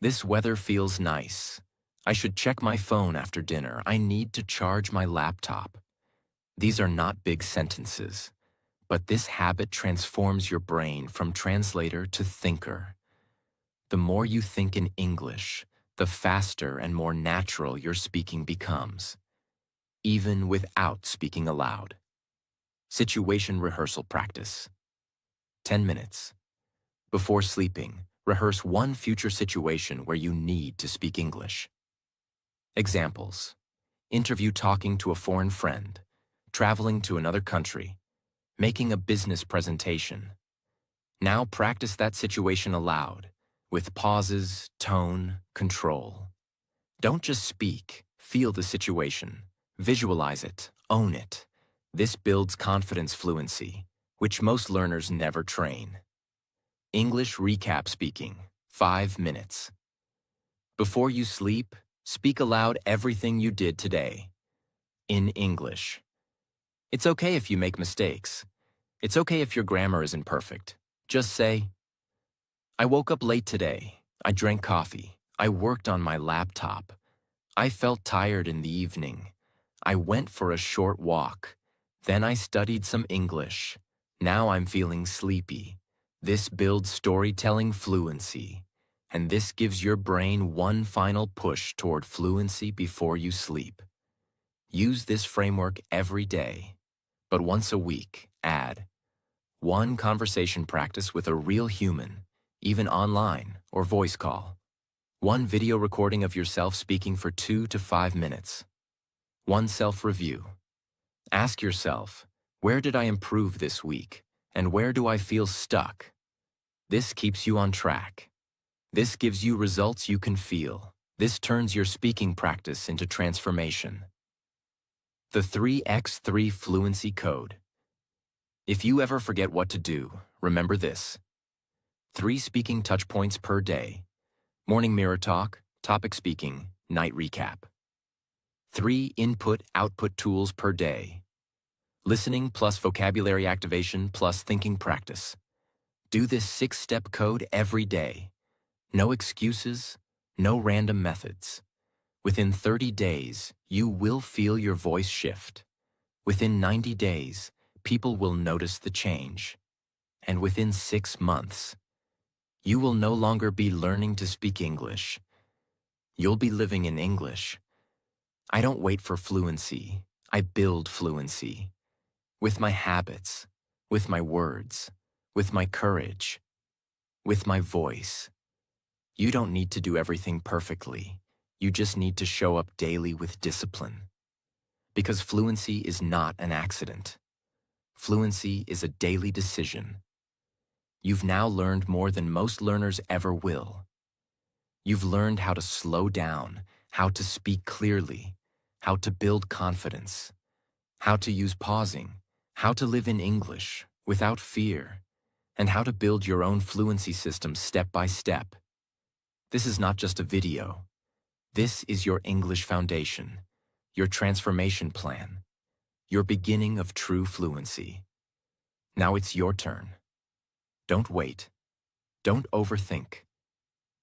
This weather feels nice. I should check my phone after dinner. I need to charge my laptop. These are not big sentences, but this habit transforms your brain from translator to thinker. The more you think in English, the faster and more natural your speaking becomes, even without speaking aloud. Situation rehearsal practice. 10 minutes. Before sleeping, rehearse one future situation where you need to speak English. Examples: interview talking to a foreign friend, traveling to another country, making a business presentation. Now practice that situation aloud, with pauses, tone, control. Don't just speak, feel the situation, visualize it, own it. This builds confidence fluency, which most learners never train. English recap speaking, 5 minutes. Before you sleep, speak aloud everything you did today, in English. It's okay if you make mistakes. It's okay if your grammar isn't perfect. Just say, I woke up late today. I drank coffee. I worked on my laptop. I felt tired in the evening. I went for a short walk. Then I studied some English. Now I'm feeling sleepy. This builds storytelling fluency, and this gives your brain one final push toward fluency before you sleep. Use this framework every day, but once a week, add one conversation practice with a real human, even online or voice call. One video recording of yourself speaking for 2 to 5 minutes. One self-review. Ask yourself, where did I improve this week? And where do I feel stuck? This keeps you on track. This gives you results you can feel. This turns your speaking practice into transformation. The 3x3 Fluency Code. If you ever forget what to do, remember this. 3 speaking touch points per day. Morning mirror talk, topic speaking, night recap. 3 input-output tools per day. Listening plus vocabulary activation plus thinking practice. Do this 6-step code every day. No excuses, no random methods. Within 30 days, you will feel your voice shift. Within 90 days, people will notice the change. And within 6 months, you will no longer be learning to speak English. You'll be living in English. I don't wait for fluency. I build fluency. With my habits, with my words, with my courage, with my voice. You don't need to do everything perfectly. You just need to show up daily with discipline. Because fluency is not an accident. Fluency is a daily decision. You've now learned more than most learners ever will. You've learned how to slow down, how to speak clearly, how to build confidence, how to use pausing, how to live in English without fear, and how to build your own fluency system step by step. This is not just a video. This is your English foundation, your transformation plan, your beginning of true fluency. Now it's your turn. Don't wait. Don't overthink.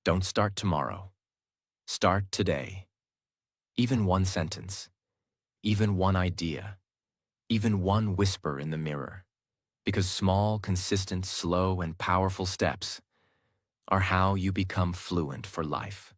Don't start tomorrow. Start today. Even one sentence, even one idea, even one whisper in the mirror. Because small, consistent, slow, and powerful steps are how you become fluent for life.